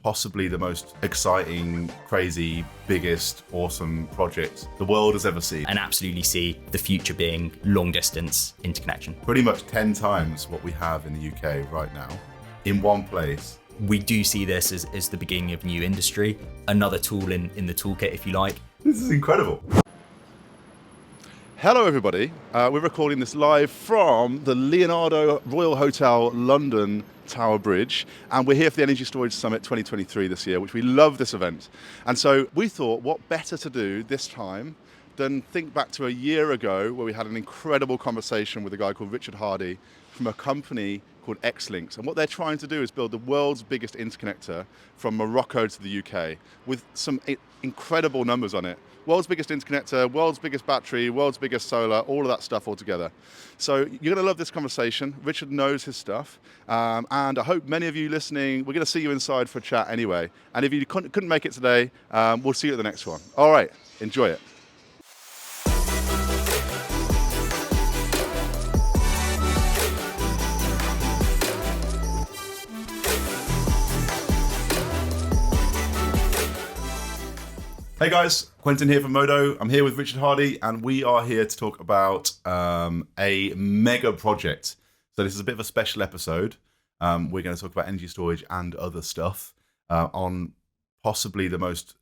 possibly the most exciting, crazy, biggest, awesome project the world has ever seen. And absolutely see the future being long distance interconnection. Pretty much 10 times what we have in the UK right now in one place. We do see this as the beginning of a new industry, another tool in the toolkit, if you like. This is incredible. Hello everybody, we're recording this live from the Leonardo Royal Hotel London Tower Bridge, and we're here for the Energy Storage Summit 2023 this year, which we love this event. And so we thought what better to do this time than think back to a year ago where we had an incredible conversation with a guy called Richard Hardy from a company called Xlinks. And what they're trying to do is build the world's biggest interconnector from Morocco to the UK with some incredible numbers on it. World's biggest interconnector, world's biggest battery, world's biggest solar, all of that stuff all together. So you're going to love this conversation. Richard knows his stuff. And I hope many of you listening, we're going to see you inside for a chat anyway. And if you couldn't make it today, we'll see you at the next one. All right, enjoy it. Hey guys, Quentin here from Modo. I'm here with Richard Hardy, and we are here to talk about a mega project. So this is a bit of a special episode. We're going to talk about energy storage and other stuff on possibly the most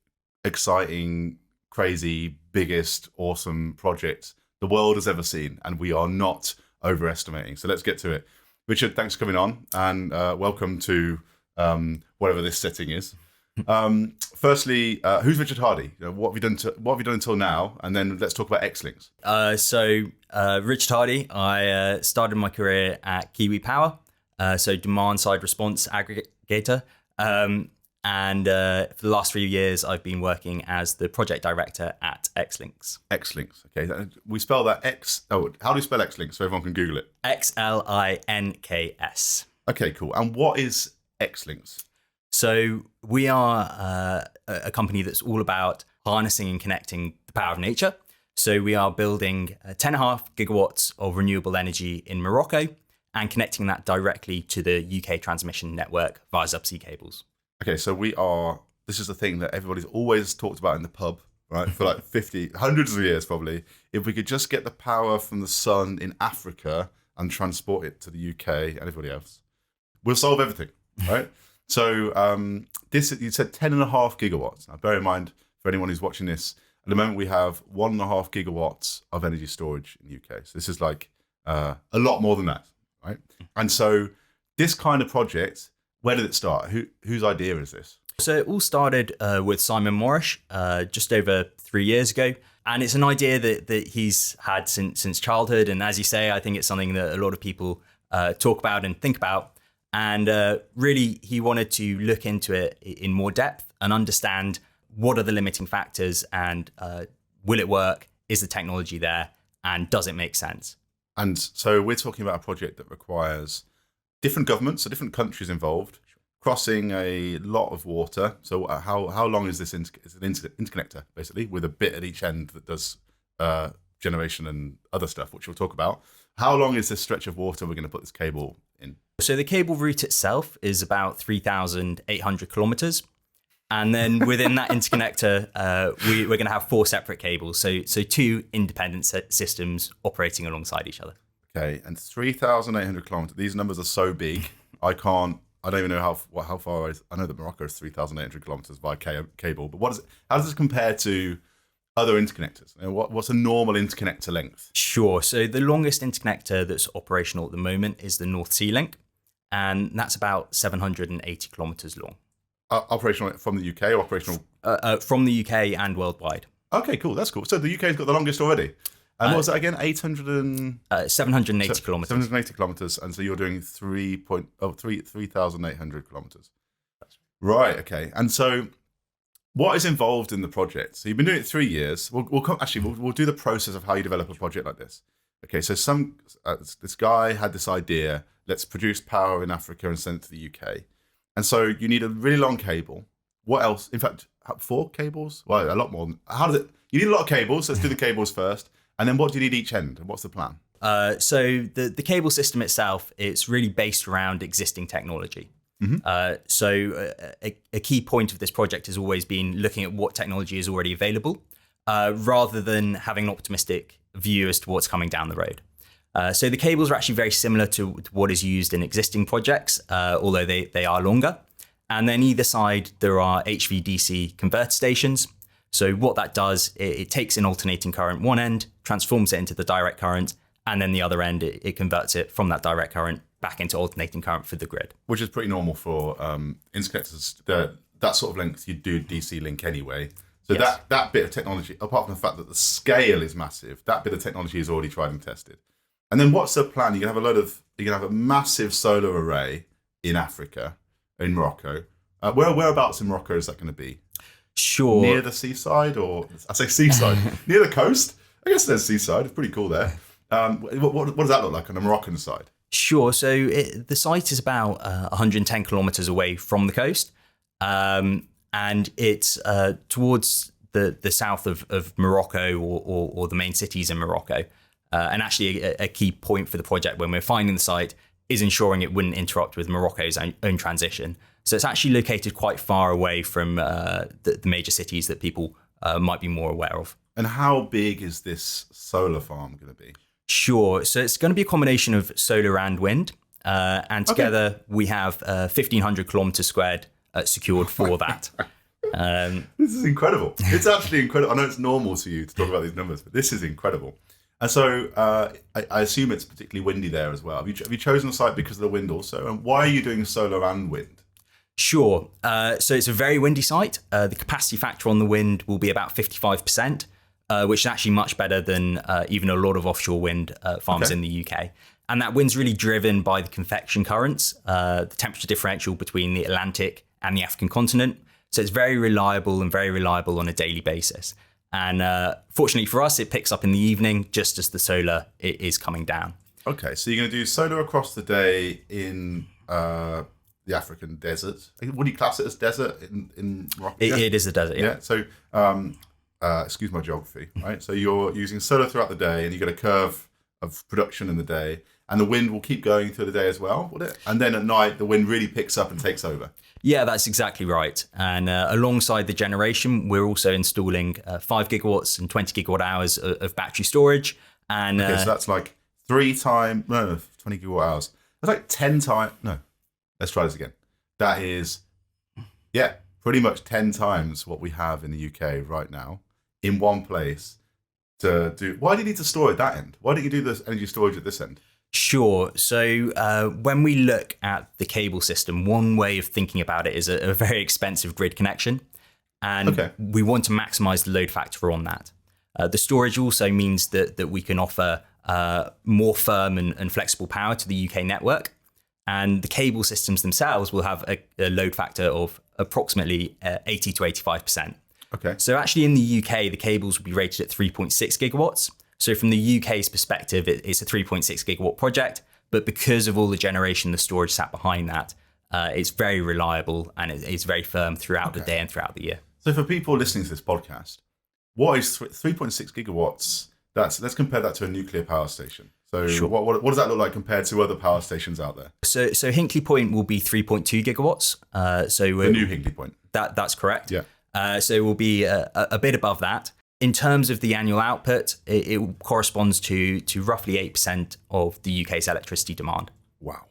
exciting, crazy, biggest, awesome project the world has ever seen, and we are not overestimating. So let's get to it. Richard, thanks for coming on, and welcome to whatever this setting is. Firstly, who's Richard Hardy? What have you done until now? And then let's talk about Xlinks. Richard Hardy, I started my career at Kiwi Power, so demand side response aggregator. And for the last 3 years, I've been working as the project director at Xlinks. Xlinks, okay. We spell that how do you spell Xlinks so everyone can Google it? Xlinks. Okay, cool. And what is Xlinks? So we are a company that's all about harnessing and connecting the power of nature. So we are building 10.5 gigawatts of renewable energy in Morocco and connecting that directly to the UK transmission network via subsea cables. Okay, so this is the thing that everybody's always talked about in the pub, right? For like hundreds of years probably. If we could just get the power from the sun in Africa and transport it to the UK and everybody else, we'll solve everything, right? So you said 10.5 gigawatts. Now, bear in mind, for anyone who's watching this, at the moment we have 1.5 gigawatts of energy storage in the UK. So this is like a lot more than that, right? And so this kind of project, where did it start? Whose idea is this? So it all started with Simon Morris just over 3 years ago. And it's an idea that he's had since childhood. And as you say, I think it's something that a lot of people talk about and think about. And really, he wanted to look into it in more depth and understand what are the limiting factors and will it work? Is the technology there? And does it make sense? And so we're talking about a project that requires different governments, so different countries involved, crossing a lot of water. So how long is this? It's an interconnector, basically, with a bit at each end that does generation and other stuff, which we'll talk about. How long is this stretch of water we're going to put this cable in? So the cable route itself is about 3,800 kilometers. And then within that interconnector, we're going to have 4 separate cables. So 2 independent systems operating alongside each other. Okay, and 3,800 kilometers. These numbers are so big. I don't even know how far I know that Morocco is 3,800 kilometers via cable. But how does this compare to other interconnectors? What's a normal interconnector length? Sure. So the longest interconnector that's operational at the moment is the North Sea Link, and that's about 780 kilometers long. Operational from the UK or operational? From the UK and worldwide. Okay, cool. That's cool. So the UK's got the longest already. And what was that again? 780 kilometers. 780 kilometers. And so you're doing 3,800 kilometers. Right. Okay. And so what is involved in the project? So you've been doing it 3 years. We'll do the process of how you develop a project like this. Okay, so this guy had this idea. Let's produce power in Africa and send it to the UK. And so you need a really long cable. What else? In fact, 4 cables? Well, a lot more. You need a lot of cables. Let's do the cables first. And then what do you need each end? And what's the plan? So the cable system itself, it's really based around existing technology. A key point of this project has always been looking at what technology is already available, rather than having an optimistic view as to what's coming down the road. So the cables are actually very similar to what is used in existing projects, although they are longer. And then either side, there are HVDC converter stations. So what that does, it takes in alternating current one end, transforms it into the direct current, and then the other end, it converts it from that direct current back into alternating current for the grid. Which is pretty normal for interconnectors. That sort of length, you do DC link anyway. So yes. that bit of technology, apart from the fact that the scale is massive, that bit of technology is already tried and tested. And then what's the plan? You're gonna have a massive solar array in Africa, in Morocco. Whereabouts in Morocco is that going to be? Sure. Near the seaside, or I say seaside, near the coast? I guess there's seaside. It's pretty cool there. What does that look like on the Moroccan side? Sure. So the site is about 110 kilometers away from the coast, and it's towards the south of Morocco, or the main cities in Morocco. And actually, a key point for the project when we're finding the site is ensuring it wouldn't interrupt with Morocco's own transition. So it's actually located quite far away from the major cities that people might be more aware of. And how big is this solar farm going to be? Sure. So it's going to be a combination of solar and wind. And together we have 1,500 kilometers squared secured for that. This is incredible. It's actually incredible. I know it's normal to you to talk about these numbers, but this is incredible. And so I assume it's particularly windy there as well. Have you chosen the site because of the wind also? And why are you doing solar and wind? Sure. So it's a very windy site. The capacity factor on the wind will be about 55%, which is actually much better than even a lot of offshore wind farms in the UK. And that wind's really driven by the convection currents, the temperature differential between the Atlantic and the African continent. So it's very reliable on a daily basis. And fortunately for us, it picks up in the evening just as the solar is coming down. Okay, so you're going to do solar across the day in the African desert. Would you class it as desert in Morocco? It is a desert, yeah. So, excuse my geography, right? So you're using solar throughout the day, and you get a curve of production in the day, and the wind will keep going through the day as well, would it? And then at night, the wind really picks up and takes over. Yeah, that's exactly right. And alongside the generation, we're also installing 5 gigawatts and 20 gigawatt hours of battery storage. And okay, so that's like 20 gigawatt hours. That's like 10 times. No, let's try this again. That is, pretty much 10 times what we have in the UK right now in one place to do. Why do you need to store at that end? Why don't you do this energy storage at this end? Sure. So when we look at the cable system, one way of thinking about it is a very expensive grid connection. And we want to maximize the load factor on that. The storage also means that we can offer more firm and flexible power to the UK network. And the cable systems themselves will have a load factor of approximately 80 to 85%. Okay. So actually in the UK, the cables will be rated at 3.6 gigawatts. So from the UK's perspective, it's a 3.6 gigawatt project. But because of all the generation, the storage sat behind that, it's very reliable and it's very firm throughout the day and throughout the year. So for people listening to this podcast, what is 3.6 gigawatts? Let's compare that to a nuclear power station. So sure. What does that look like compared to other power stations out there? So Hinkley Point will be 3.2 gigawatts. The new Hinkley Point. That's correct. Yeah. So it will be a bit above that. In terms of the annual output, it corresponds to roughly 8% of the UK's electricity demand. Wow.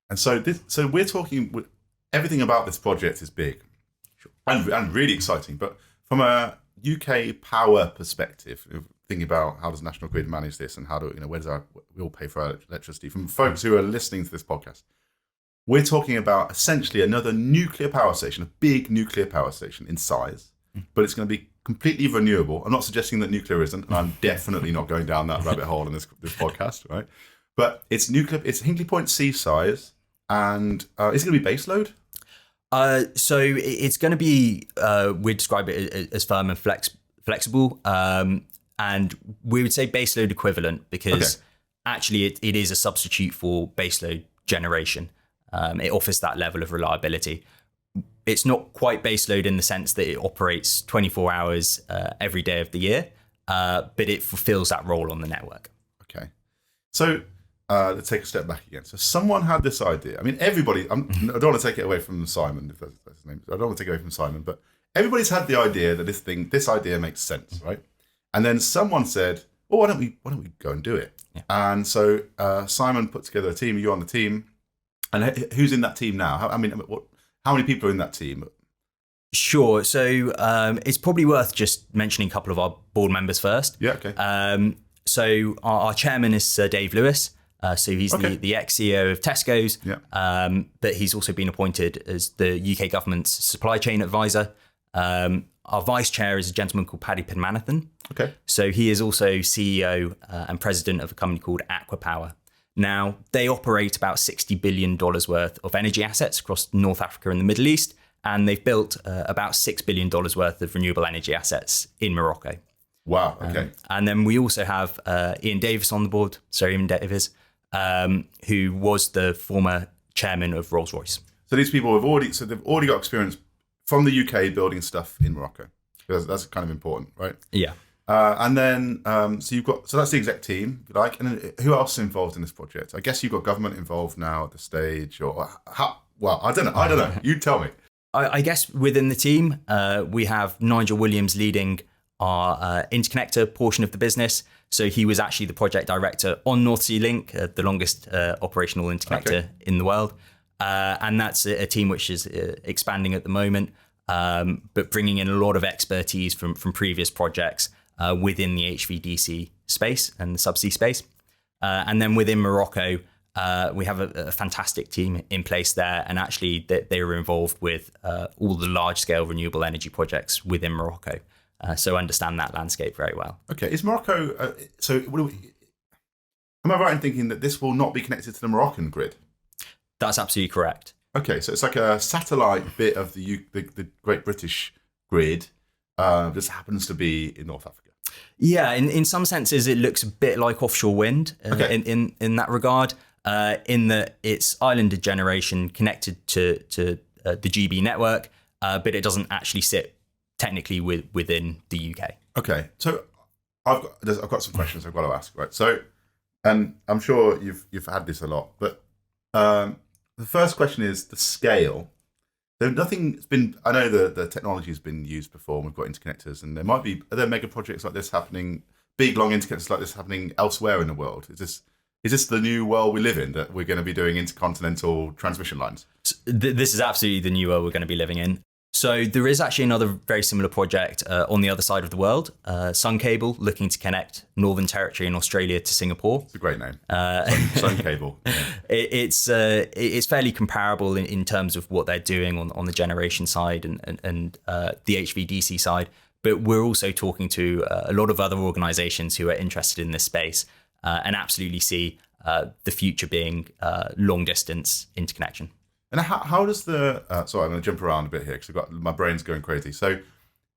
And so we're talking. Everything about this project is big, and really exciting. But from a UK power perspective, thinking about how does National Grid manage this, and how do we all pay for our electricity? From folks who are listening to this podcast, we're talking about essentially another nuclear power station, a big nuclear power station in size, but it's going to be completely renewable. I'm not suggesting that nuclear isn't, and I'm definitely not going down that rabbit hole in this podcast, right? But it's nuclear. It's Hinkley Point C size, and is it going to be base load? So it's going to be, we describe it as firm and flexible, and we would say baseload equivalent because actually it is a substitute for baseload generation. It offers that level of reliability. It's not quite baseload in the sense that it operates 24 hours every day of the year, but it fulfills that role on the network. Okay. So let's take a step back again. So someone had this idea. I mean, everybody. I don't want to take it away from Simon, if that's his name. I don't want to take it away from Simon, but everybody's had the idea that this idea makes sense, right? And then someone said, "Well, why don't we go and do it?" Yeah. And so Simon put together a team. You're on the team, and who's in that team now? How many people are in that team? Sure. So it's probably worth just mentioning a couple of our board members first. Yeah. Okay. So our chairman is Sir Dave Lewis. So he's the ex-CEO of Tesco's, but he's also been appointed as the UK government's supply chain advisor. Our vice chair is a gentleman called Paddy Penmanathan. Okay. So he is also CEO and president of a company called Aquapower. Now, they operate about $60 billion worth of energy assets across North Africa and the Middle East, and they've built about $6 billion worth of renewable energy assets in Morocco. Wow. Okay. And then we also have Ian Davis on the board. So Ian Davis, who was the former chairman of Rolls-Royce. So these people they've already got experience from the UK building stuff in Morocco. That's kind of important, right? Yeah. And then so that's the exec team, if you like. And then who else is involved in this project? I guess you've got government involved now at the stage, or how? Well, I don't know. You tell me. I guess within the team, we have Nigel Williams leading our interconnector portion of the business. So he was actually the project director on North Sea Link, the longest operational interconnector in the world. And that's a team which is expanding at the moment, but bringing in a lot of expertise from previous projects within the HVDC space and the subsea space. And then within Morocco, we have a fantastic team in place there. And actually, they were involved with all the large-scale renewable energy projects within Morocco. So understand that landscape very well. Okay, is Morocco? Am I right in thinking that this will not be connected to the Moroccan grid? That's absolutely correct. Okay, so it's like a satellite bit of the Great British grid. Just happens to be in North Africa. Yeah, in some senses, it looks a bit like offshore wind in that regard. In that it's islanded generation connected to the GB network, but it doesn't actually sit technically within the UK. Okay, so I've got some questions I've got to ask, right? So, and I'm sure you've had this a lot, but the first question is the scale. Nothing's been. I know the technology has been used before. And we've got interconnectors, and are there mega projects like this happening? Big long interconnectors like this happening elsewhere in the world? Is this the new world we live in, that we're going to be doing intercontinental transmission lines? This is absolutely the new world we're going to be living in. So there is actually another very similar project on the other side of the world, Sun Cable, looking to connect Northern Territory in Australia to Singapore. It's a great name. Sun Cable. Yeah. It's fairly comparable in terms of what they're doing on the generation side and the HVDC side. But we're also talking to a lot of other organizations who are interested in this space and absolutely see the future being long distance interconnection. And how does the sorry, I'm going to jump around a bit here because my brain's going crazy. So,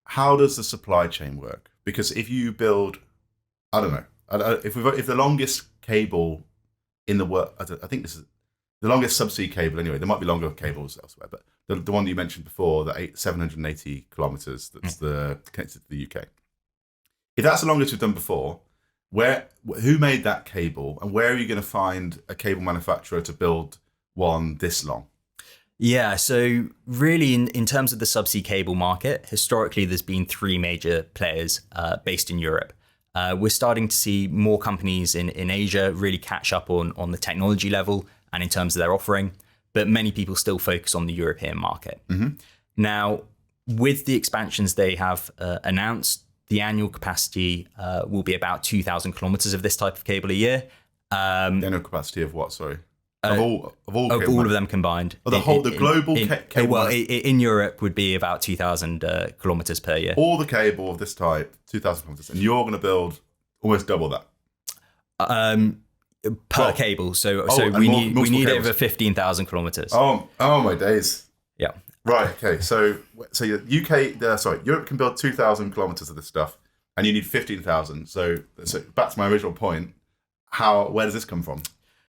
how does the supply chain work? Because if you build, I don't know, if the longest cable in the world, I think this is the longest subsea cable anyway. There might be longer cables elsewhere, but the one that you mentioned before, the 780 kilometers, that's connected to the UK. If that's the longest we've done before, who made that cable, and where are you going to find a cable manufacturer to build one this long? Yeah, so really in terms of the subsea cable market, historically there's been three major players based in Europe. We're starting to see more companies in Asia really catch up on the technology level and in terms of their offering, but many people still focus on the European market. Mm-hmm. Now, with the expansions they have announced, the annual capacity will be about 2,000 kilometers of this type of cable a year. The annual capacity of what, sorry? Of all of them combined. Oh, the global cable. Well, in Europe would be about 2,000 kilometers per year. All the cable of this type, 2,000 kilometers, and you're going to build almost double that. Per cable. So we need over 15,000 kilometers. Oh my days. Yeah. Right. Okay. So Europe can build 2,000 kilometers of this stuff, and you need 15,000. So back to my original point. Where does this come from?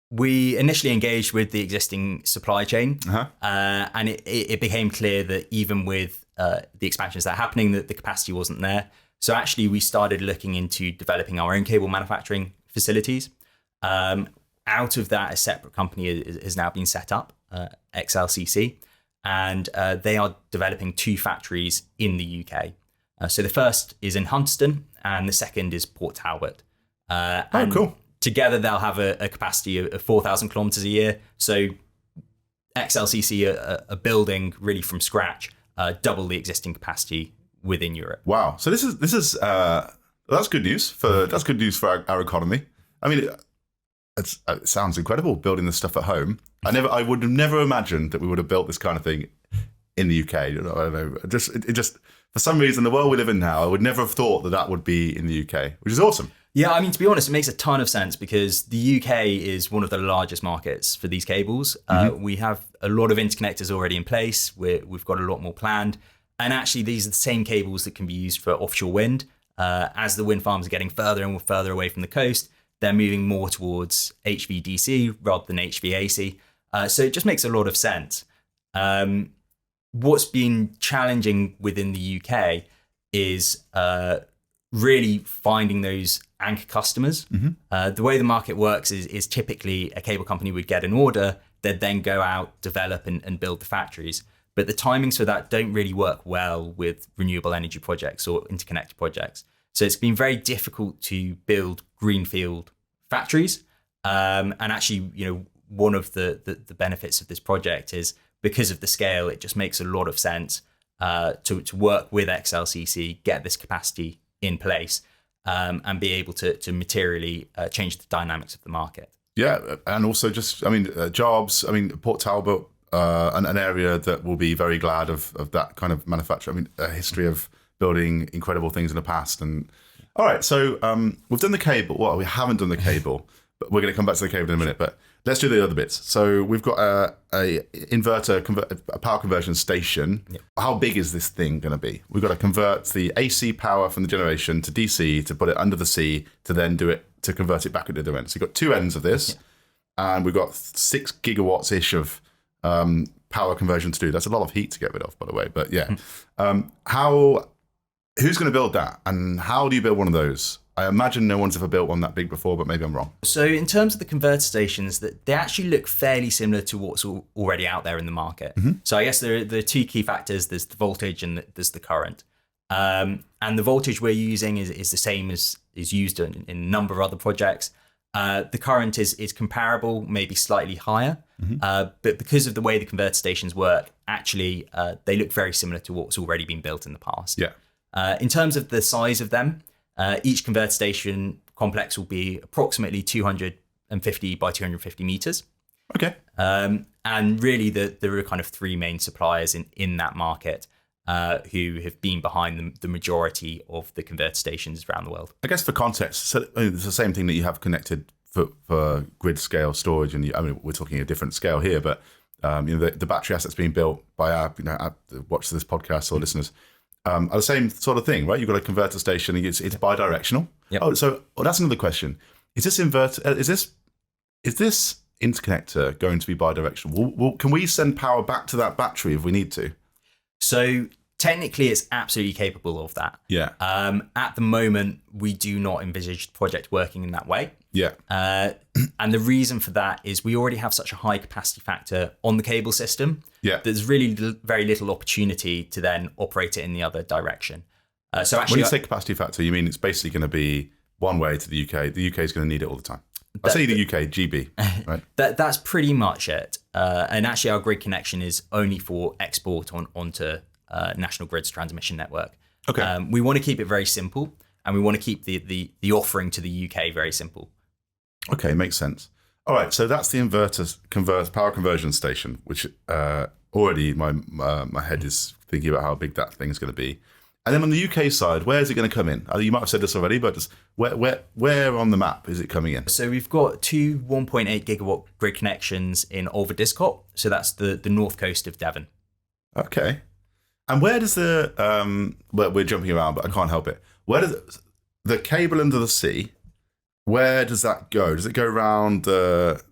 We initially engaged with the existing supply chain, and it became clear that even with the expansions that are happening, that the capacity wasn't there. So actually, we started looking into developing our own cable manufacturing facilities. out of that, a separate company has now been set up, XLCC, and they are developing 2 factories in the UK. So the first is in Hunterston, and the second is Port Talbot. And cool. Together, they'll have a capacity of 4,000 kilometers a year. So XLCC are building really from scratch, double the existing capacity within Europe. Wow. So this is that's good news for our economy. I mean, it sounds incredible building this stuff at home. I would have never imagined that we would have built this kind of thing in the UK. I don't know. It just for some reason, the world we live in now, I would never have thought that would be in the UK, which is awesome. Yeah, I mean, to be honest, it makes a ton of sense because the UK is one of the largest markets for these cables. We have a lot of interconnectors already in place. We've got a lot more planned. And actually, these are the same cables that can be used for offshore wind. As the wind farms are getting further and further away from the coast, they're moving more towards HVDC rather than HVAC. So it just makes a lot of sense. What's been challenging within the UK is really finding those anchor customers. The way the market works is typically a cable company would get an order, they'd then go out, develop and build the factories. But the timings for that don't really work well with renewable energy projects or interconnector projects. So it's been very difficult to build greenfield factories. And actually, one of the benefits of this project is because of the scale, it just makes a lot of sense to work with XLCC, get this capacity in place, and be able to materially change the dynamics of the market. Yeah, and also just, jobs. Port Talbot, an area that will be very glad of that kind of manufacture. A history of building incredible things in the past. And all right, so we've done the cable. Well, we haven't done the cable, but we're going to come back to the cable in a minute. But let's do the other bits. So we've got a inverter, a power conversion station. Yep. How big is this thing going to be? We've got to convert the AC power from the generation to DC to put it under the sea to then to convert it back at the other end. So you've got 2 ends of this, and we've got 6 gigawatts-ish of power conversion to do. That's a lot of heat to get rid of, by the way. But yeah, who's going to build that, and how do you build one of those? I imagine no one's ever built one that big before, but maybe I'm wrong. So in terms of the converter stations, they actually look fairly similar to what's already out there in the market. So I guess there are 2 key factors. There's the voltage and there's the current. And the voltage we're using is the same as is used in a number of other projects. The current is comparable, maybe slightly higher. But because of the way the converter stations work, actually, they look very similar to what's already been built in the past. Yeah. In terms of the size of them, each converter station complex will be approximately 250 by 250 meters. Okay. And really, there are kind of 3 main suppliers in that market who have been behind the majority of the converter stations around the world. I guess for context, so it's the same thing that you have connected for grid scale storage, and we're talking a different scale here, but the battery assets being built by our watch this podcast or listeners. Are the same sort of thing, right? You've got a converter station, and it's bi-directional. Yep. So that's another question. Is this interconnector going to be bi-directional? Can we send power back to that battery if we need to? So technically, it's absolutely capable of that. Yeah. At the moment, we do not envisage the project working in that way. Yeah. And the reason for that is we already have such a high capacity factor on the cable system. Yeah. There's really very little opportunity to then operate it in the other direction. So actually, when you say capacity factor, you mean it's basically going to be one way to the UK. The UK is going to need it all the time. I say the UK, GB, right? That's pretty much it. And actually, our grid connection is only for export onto National Grid's transmission network. Okay. We want to keep it very simple, and we want to keep the offering to the UK very simple. Okay, makes sense. All right, so that's the power conversion station, which already my head is thinking about how big that thing is going to be. And then on the UK side, where is it going to come in? You might have said this already, but just where on the map is it coming in? So we've got 2 1.8 gigawatt grid connections in Ulva-Discot. So that's the north coast of Devon. Okay. And where does we're jumping around, but I can't help it. Where does the cable under the sea, where does that go? Does it go around the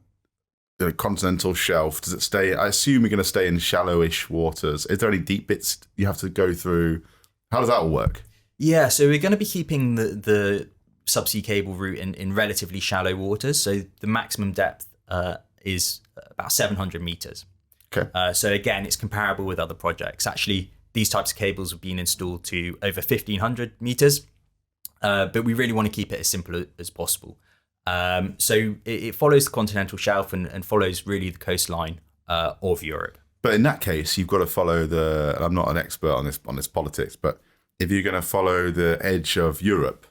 continental shelf? Does it stay? I assume you're going to stay in shallowish waters. Is there any deep bits you have to go through? How does that all work? Yeah, so we're going to be keeping the subsea cable route in relatively shallow waters. So the maximum depth is about 700 meters. Okay. So again, it's comparable with other projects. Actually, these types of cables have been installed to over 1,500 meters, but we really want to keep it as simple as possible. So it follows the continental shelf and follows really the coastline of Europe. But in that case, you've got to follow the. And I'm not an expert on this politics, but if you're going to follow the edge of Europe,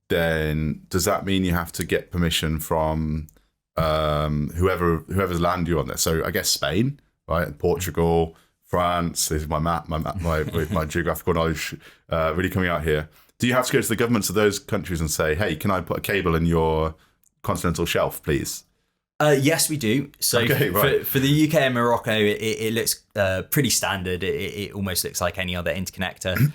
then does that mean you have to get permission from whoever's land you're on there? So I guess Spain, right, Portugal, France. This is my map, my geographical knowledge really coming out here. Do you have to go to the governments of those countries and say, hey, can I put a cable in your continental shelf, please? Yes, we do. So okay, right. for the UK and Morocco, it looks pretty standard. It almost looks like any other interconnector.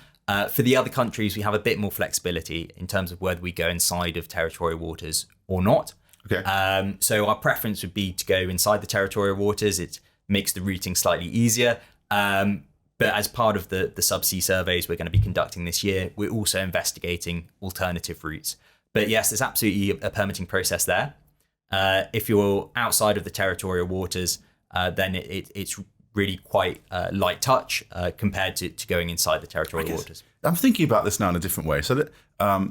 For the other countries, we have a bit more flexibility in terms of whether we go inside of territorial waters or not. Okay. So our preference would be to go inside the territorial waters. It makes the routing slightly easier. But as part of the subsea surveys we're going to be conducting this year, we're also investigating alternative routes. But yes, there's absolutely a permitting process there. If you're outside of the territorial waters, then it's really quite light touch compared to going inside the territorial waters. I'm thinking about this now in a different way. So that I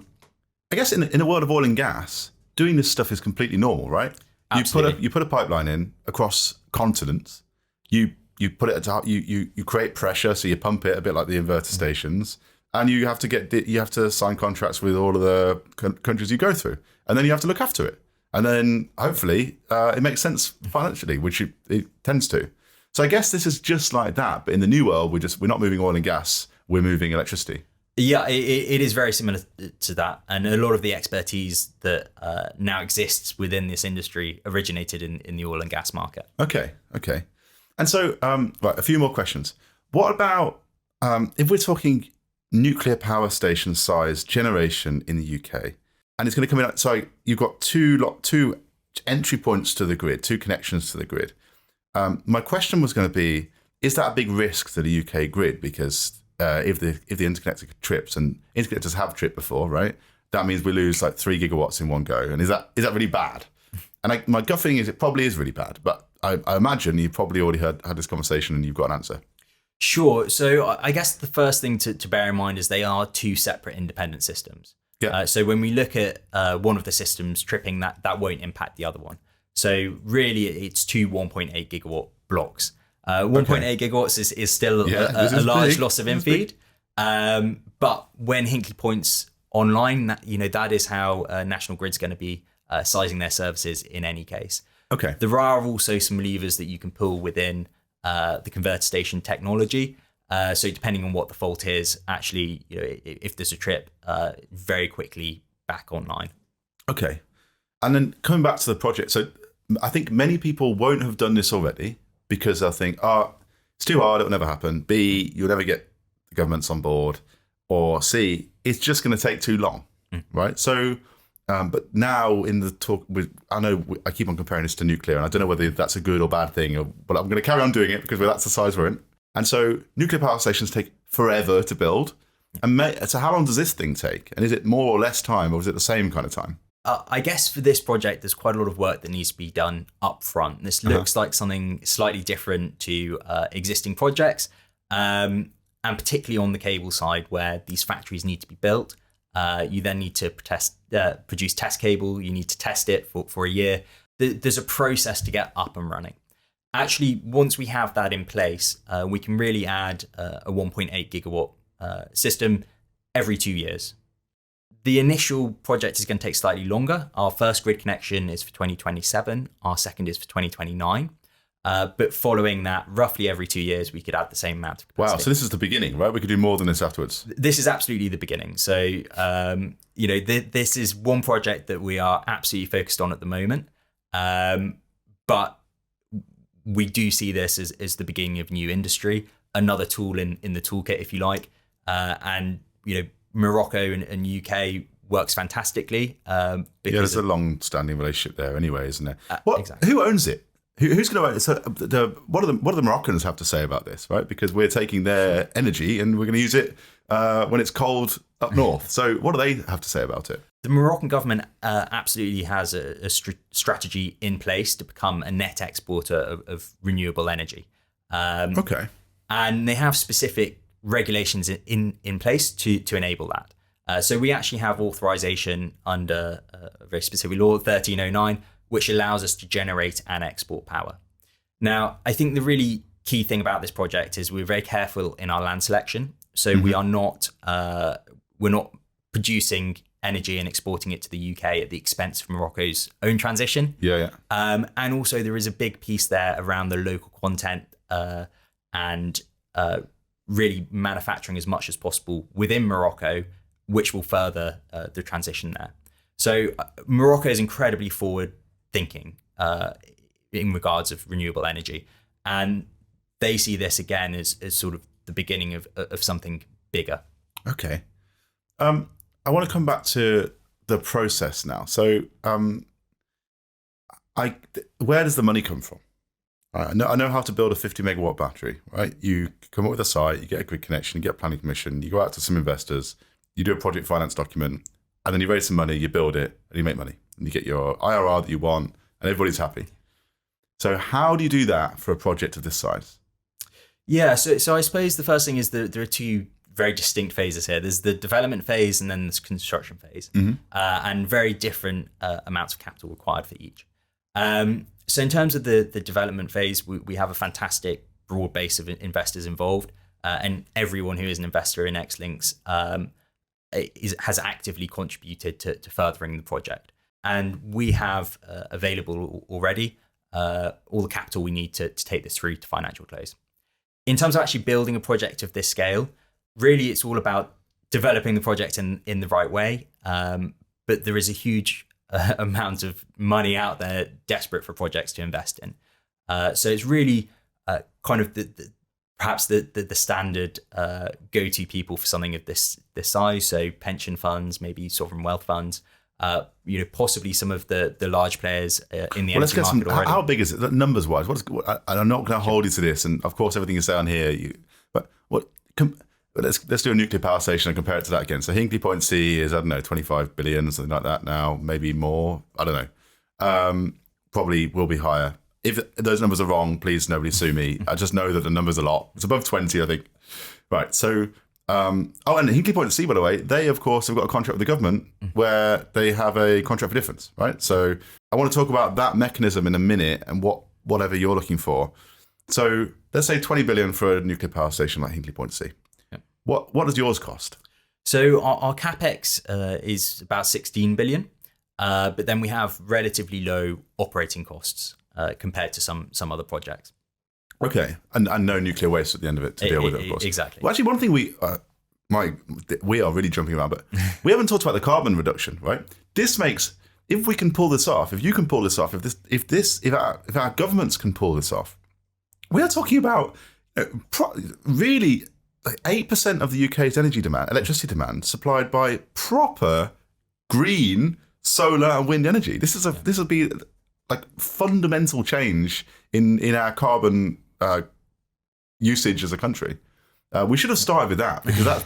guess in a world of oil and gas, doing this stuff is completely normal, right? Absolutely. You put a pipeline in across continents. You put it at you create pressure, so you pump it a bit like the inverter stations, and you have to sign contracts with all of the countries you go through, and then you have to look after it. And then hopefully it makes sense financially, which it tends to. So I guess this is just like that. But in the new world, we're not moving oil and gas, we're moving electricity. Yeah, it is very similar to that. And a lot of the expertise that now exists within this industry originated in the oil and gas market. Okay. And so, right, a few more questions. What about if we're talking nuclear power station size generation in the UK? And it's going to come in. So you've got two entry points to the grid, two connections to the grid. My question was going to be: is that a big risk to the UK grid? Because if the interconnector trips, and interconnectors have tripped before, right? That means we lose like 3 gigawatts in one go. And is that really bad? And my gut feeling is it probably is really bad. But I imagine you've probably already had this conversation and you've got an answer. Sure. So I guess the first thing to bear in mind is they are two separate independent systems. Yeah. So when we look at one of the systems tripping, that won't impact the other one. So really, it's two 1.8 gigawatt blocks. 1.8 gigawatts is still a large loss of in-feed. But when Hinkley Point's online, that is how National Grid's going to be sizing their services in any case. Okay. There are also some levers that you can pull within the converter station technology. So depending on what the fault is, actually, if there's a trip, very quickly back online. Okay. And then coming back to the project, so I think many people won't have done this already because they'll think, it's too hard, it'll never happen. B, you'll never get the governments on board. Or C, it's just going to take too long, right? So, but now in the talk, I know I keep on comparing this to nuclear, and I don't know whether that's a good or bad thing, but I'm going to carry on doing it because that's the size we're in. And so nuclear power stations take forever to build. And so how long does this thing take? And is it more or less time, or is it the same kind of time? I guess for this project, there's quite a lot of work that needs to be done up front. This looks like something slightly different to existing projects, and particularly on the cable side where these factories need to be built. You then need to produce test cable. You need to test it for a year. There's a process to get up and running. Actually, once we have that in place, we can really add a 1.8 gigawatt system every 2 years. The initial project is going to take slightly longer. Our first grid connection is for 2027. Our second is for 2029. But following that, roughly every 2 years, we could add the same amount of capacity. Wow, so this is the beginning, right? We could do more than this afterwards. This is absolutely the beginning. So, this is one project that we are absolutely focused on at the moment. But we do see this as the beginning of new industry, another tool in the toolkit, if you like. And, Morocco and UK works fantastically. There's a long-standing relationship there anyway, isn't there? Exactly. Who owns it? Who's going to own it? So what do the Moroccans have to say about this, right? Because we're taking their energy and we're going to use it when it's cold up north. So what do they have to say about it? The Moroccan government absolutely has a strategy in place to become a net exporter of renewable energy. Okay. And they have specific regulations in place to enable that. So we actually have authorization under a very specific law, 1309, which allows us to generate and export power. Now, I think the really key thing about this project is we're very careful in our land selection. So we are not we're not producing energy and exporting it to the UK at the expense of Morocco's own transition. Yeah. And also there is a big piece there around the local content and really manufacturing as much as possible within Morocco, which will further the transition there. So Morocco is incredibly forward thinking in regards of renewable energy. And they see this again as sort of the beginning of something bigger. Okay. I want to come back to the process now. So where does the money come from? I know how to build a 50 megawatt battery, right? You come up with a site, you get a grid connection, you get a planning permission, you go out to some investors, you do a project finance document, and then you raise some money, you build it, and you make money. And you get your IRR that you want, and everybody's happy. So how do you do that for a project of this size? Yeah, so I suppose the first thing is that there are two very distinct phases here. There's the development phase and then there's construction phase, and very different amounts of capital required for each. So in terms of the development phase, we have a fantastic broad base of investors involved, and everyone who is an investor in Xlinks has actively contributed to furthering the project. And we have available already all the capital we need to take this through to financial close. In terms of actually building a project of this scale, really it's all about developing the project in the right way. But there is a huge amount of money out there desperate for projects to invest in. So it's really kind of perhaps the standard go-to people for something of this size. So pension funds, maybe sovereign wealth funds, possibly some of the large players in the energy market already. How big is it, numbers wise? I'm not going to hold you to this, and of course everything is down here. Let's do a nuclear power station and compare it to that again. So Hinkley Point C is 25 billion, something like that now, maybe more. I don't know. Probably will be higher. If those numbers are wrong, please nobody sue me. I just know that the number's a lot. It's above 20, I think. Right. So, and Hinkley Point C, by the way, they of course have got a contract with the government where they have a contract for difference, right? So I want to talk about that mechanism in a minute and whatever you're looking for. So let's say 20 billion for a nuclear power station like Hinkley Point C. What does yours cost? So our capex is about 16 billion, but then we have relatively low operating costs compared to some other projects. Okay, and no nuclear waste at the end of it to deal with it, of course. Exactly. Well, actually, one thing we are really jumping around, but we haven't talked about the carbon reduction, right? This makes, if we can pull this off, if you can pull this off, if our governments can pull this off, we are talking about really. 8% of the UK's electricity demand supplied by proper green solar and wind energy. This will be like fundamental change in our carbon usage as a country. We should have started with that because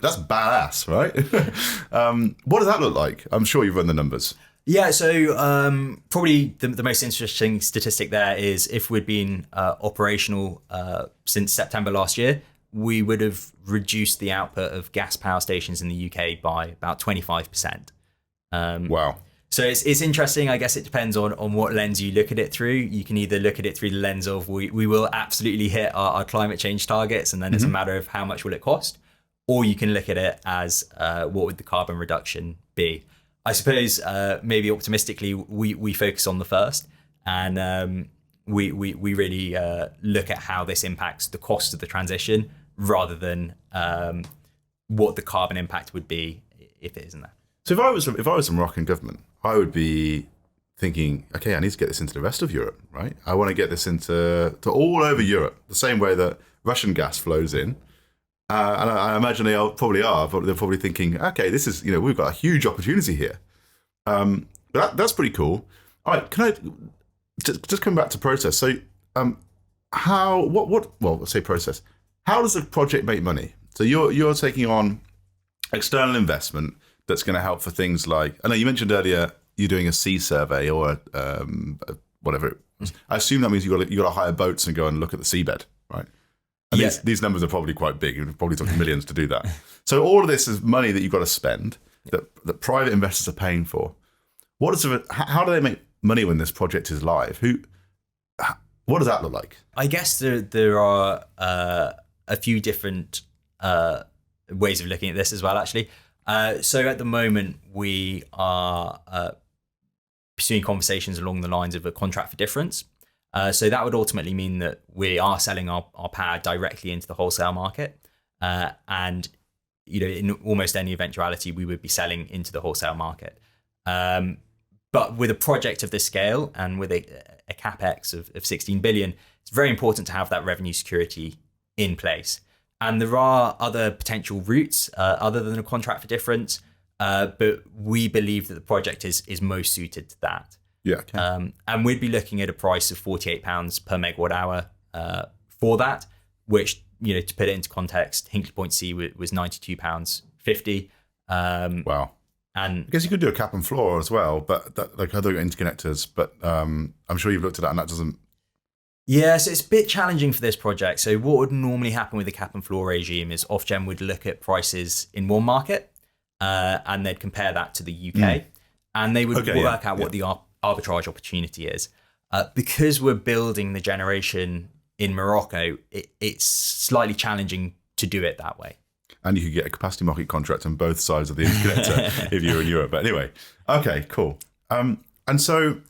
that's badass, right? What does that look like? I'm sure you've run the numbers. Yeah, so probably the most interesting statistic there is if we'd been operational since September last year, we would have reduced the output of gas power stations in the UK by about 25%. Wow. So it's interesting. I guess it depends on what lens you look at it through. You can either look at it through the lens of we will absolutely hit our climate change targets, and then it's a matter of how much will it cost, or you can look at it as what would the carbon reduction be. I suppose maybe optimistically we focus on the first, and we really look at how this impacts the cost of the transition rather than what the carbon impact would be if it isn't there. So if I was a Moroccan government, I would be thinking, okay, I need to get this into the rest of Europe, right? I want to get this to all over Europe, the same way that Russian gas flows in. And I imagine they probably are, but they're probably thinking, okay, this is, we've got a huge opportunity here. But that's pretty cool. All right, can I just come back to process? So let's say process. How does a project make money? So you're taking on external investment. that's going to help for things like, I know you mentioned earlier you're doing a sea survey or whatever it was. I assume that means you got to hire boats and go and look at the seabed, right? And these numbers are probably quite big. You're probably talking millions to do that. So all of this is money that you've got to spend that private investors are paying for. How do they make money when this project is live? What does that look like? I guess there are a few different ways of looking at this as well, actually. So at the moment, we are pursuing conversations along the lines of a contract for difference. So that would ultimately mean that we are selling our power directly into the wholesale market. And, in almost any eventuality, we would be selling into the wholesale market. But with a project of this scale and with a capex of 16 billion, it's very important to have that revenue security in place. And there are other potential routes other than a contract for difference, but we believe that the project is most suited to that. Yeah. Okay. And we'd be looking at a price of £48 per megawatt hour for that, which, to put it into context, Hinkley Point C was £92.50. Wow. And I guess you could do a cap and floor as well, but like other interconnectors. But I'm sure you've looked at that, and that doesn't. Yeah, so it's a bit challenging for this project. So what would normally happen with the cap and floor regime is Ofgem would look at prices in one market, and they'd compare that to the UK, and they would work out what the arbitrage opportunity is. Because we're building the generation in Morocco, it's slightly challenging to do it that way. And you could get a capacity market contract on both sides of the interconnector if you're in Europe. But anyway, okay, cool. And so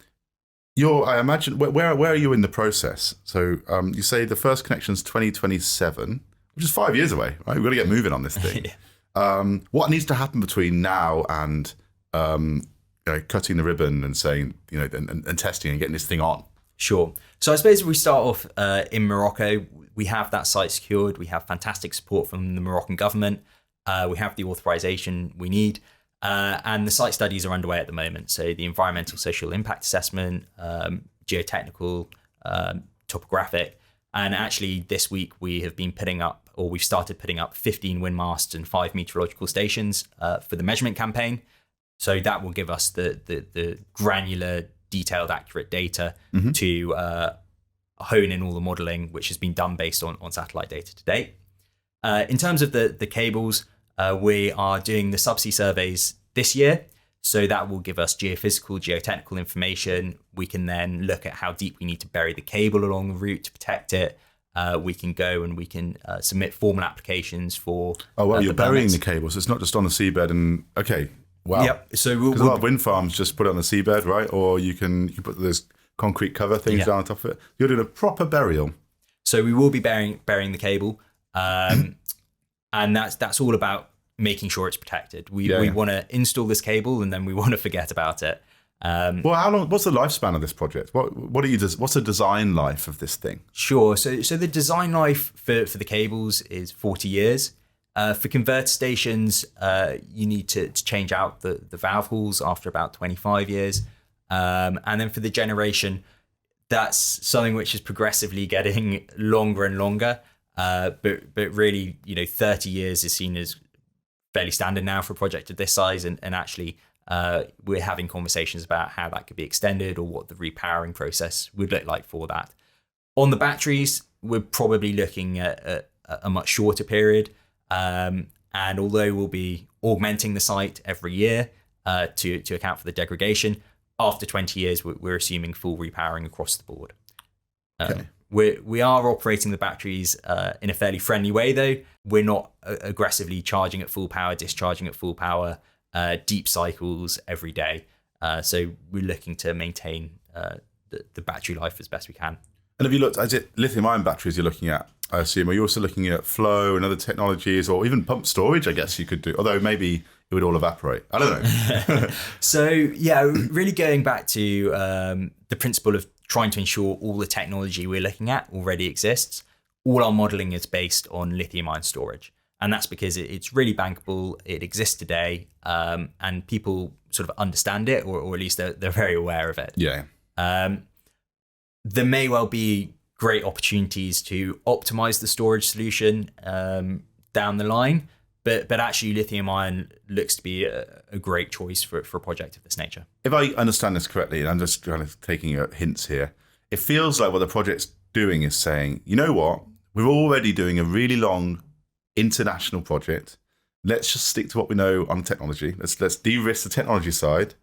I imagine, where are you in the process? So you say the first connection's 2027, which is 5 years away, right? We've got to get moving on this thing. What needs to happen between now and cutting the ribbon and saying, and testing and getting this thing on? Sure. So I suppose if we start off in Morocco, we have that site secured. We have fantastic support from the Moroccan government. We have the authorization we need. And the site studies are underway at the moment. So the environmental social impact assessment, geotechnical, topographic. And actually this week we've started putting up 15 wind masts and 5 meteorological stations for the measurement campaign. So that will give us the granular, detailed, accurate data to hone in all the modeling, which has been done based on satellite data to date. In terms of the cables, we are doing the subsea surveys this year. So that will give us geophysical, geotechnical information. We can then look at how deep we need to bury the cable along the route to protect it. We can go and we can submit formal applications for. Oh, well, you're burying the cables. It's not just on the seabed. And okay, wow. Yep. So a lot of wind farms just put it on the seabed, right? Or you can put those concrete cover things down on top of it. You're doing a proper burial. So we will be burying the cable, and that's all about making sure it's protected. We want to install this cable and then we want to forget about it. Well, how long? What's the lifespan of this project? What's the design life of this thing? Sure. So the design life for the cables is 40 years. For converter stations, you need to change out the valve halls after about 25 years. And then for the generation, that's something which is progressively getting longer and longer. But really, 30 years is seen as fairly standard now for a project of this size. And actually, we're having conversations about how that could be extended or what the repowering process would look like for that. On the batteries, we're probably looking at a much shorter period. And although we'll be augmenting the site every year to account for the degradation, after 20 years, we're assuming full repowering across the board. Okay. We are operating the batteries in a fairly friendly way, though. We're not aggressively charging at full power, discharging at full power, deep cycles every day. So we're looking to maintain the battery life as best we can. And have you looked, is it lithium-ion batteries you're looking at, I assume? Are you also looking at flow and other technologies, or even pump storage, I guess you could do, although maybe it would all evaporate. I don't know. So, yeah, really going back to the principle of trying to ensure all the technology we're looking at already exists. All our modeling is based on lithium-ion storage. And that's because it's really bankable, it exists today, and people sort of understand it, or at least they're very aware of it. Yeah. There may well be great opportunities to optimize the storage solution down the line, But actually, lithium ion looks to be a great choice for a project of this nature. If I understand this correctly, and I'm just kind of taking hints here, it feels like what the project's doing is saying, you know what, we're already doing a really long international project. Let's just stick to what we know on technology. Let's de-risk the technology side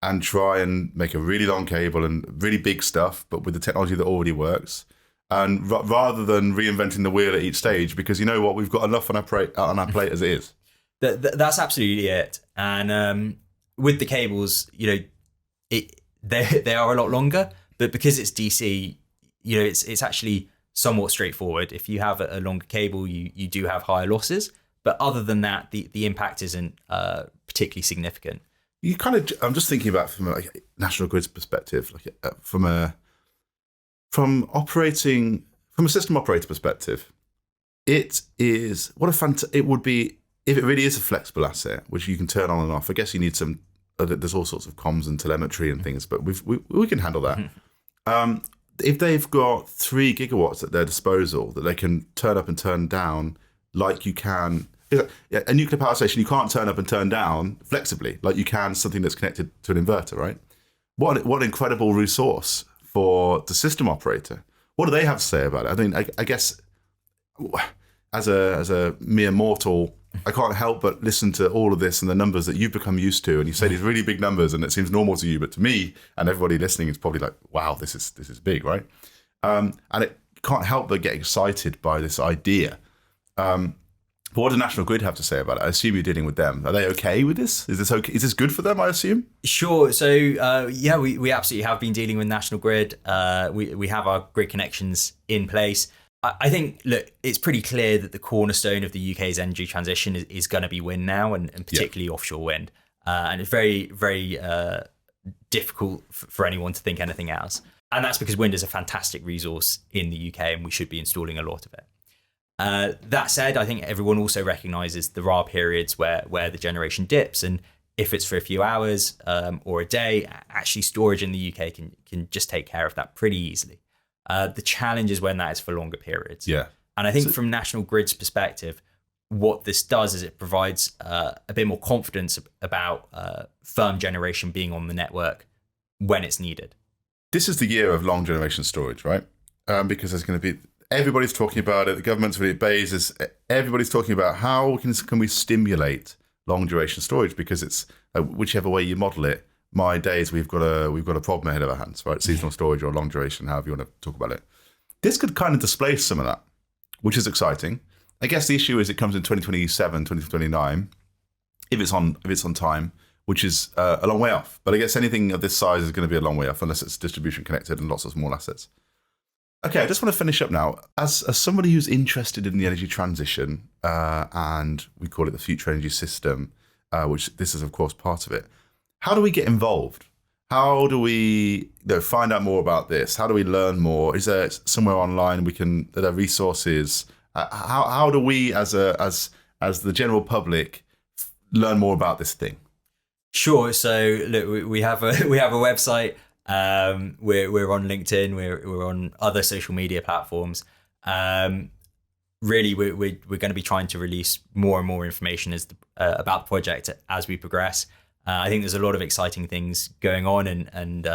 and try and make a really long cable and really big stuff, but with the technology that already works. And rather than reinventing the wheel at each stage, because you know what, we've got enough on our plate as it is. That's absolutely it. And with the cables, they are a lot longer, but because it's DC, it's actually somewhat straightforward. If you have a longer cable, you do have higher losses. But other than that, the impact isn't particularly significant. I'm just thinking about from a National Grid's perspective, from a system operator perspective, it would be, if it really is a flexible asset, which you can turn on and off. I guess you need there's all sorts of comms and telemetry and things, but we can handle that. If they've got 3 gigawatts at their disposal that they can turn up and turn down, like you can a nuclear power station, you can't turn up and turn down flexibly like you can something that's connected to an inverter, right? What an incredible resource for the system operator. What do they have to say about it? I mean, I guess as a mere mortal, I can't help but listen to all of this and the numbers that you've become used to, and you say these really big numbers, and it seems normal to you, but to me and everybody listening, it's probably like, wow, this is big, right? And it can't help but get excited by this idea. But what does National Grid have to say about it? I assume you're dealing with them. Are they okay with this? Is this okay? Is this good for them, I assume? Sure. So, we absolutely have been dealing with National Grid. We have our grid connections in place. I think, look, it's pretty clear that the cornerstone of the UK's energy transition is going to be wind now, and particularly offshore wind. And it's very, very difficult for anyone to think anything else. And that's because wind is a fantastic resource in the UK, and we should be installing a lot of it. That said, I think everyone also recognises there are periods where the generation dips, and if it's for a few hours or a day, actually storage in the UK can just take care of that pretty easily. The challenge is when that is for longer periods. Yeah. And I think from National Grid's perspective, what this does is it provides a bit more confidence about firm generation being on the network when it's needed. This is the year of long generation storage, right? Because there's going to be, everybody's talking about it. The government's really at bays. Everybody's talking about how can we stimulate long duration storage, because it's whichever way you model it. My days, we've got a problem ahead of our hands, right? Seasonal storage or long duration, however you want to talk about it. This could kind of displace some of that, which is exciting. I guess the issue is it comes in 2027, 2029, if it's on time, which is a long way off. But I guess anything of this size is going to be a long way off unless it's distribution connected and lots of small assets. Okay, I just want to finish up now. As somebody who's interested in the energy transition, and we call it the future energy system, which this is of course part of it. How do we get involved? How do we find out more about this? How do we learn more? Is there somewhere online there are resources? How do we, as the general public, learn more about this thing? Sure. So look, we have a website. We're on LinkedIn. We're on other social media platforms. Really, we're going to be trying to release more and more information about the project as we progress. I think there's a lot of exciting things going on, and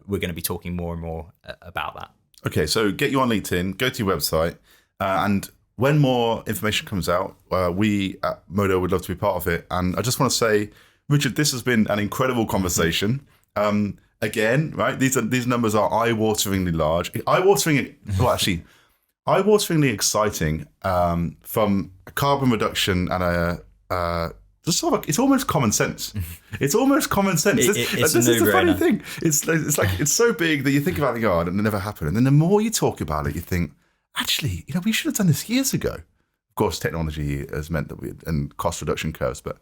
we're going to be talking more and more about that. Okay, so get you on LinkedIn, go to your website, and when more information comes out, we at Modo would love to be part of it. And I just want to say, Richard, this has been an incredible conversation. Again, right? These numbers are eye-wateringly large, eye-wateringly exciting. From a carbon reduction and it's almost common sense. It's almost common sense. This is the funny thing. It's so big that you think about it, and it never happened. And then the more you talk about it, you think, actually, we should have done this years ago. Of course, technology has meant that and cost reduction curves. But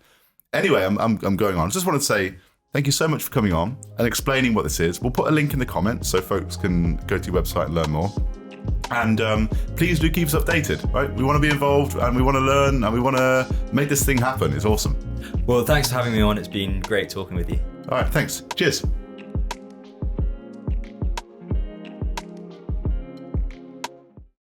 anyway, I'm going on. I just want to say thank you so much for coming on and explaining what this is. We'll put a link in the comments so folks can go to your website and learn more. And please do keep us updated, right? We want to be involved, and we want to learn, and we want to make this thing happen. It's awesome. Well, thanks for having me on. It's been great talking with you. All right, thanks. Cheers.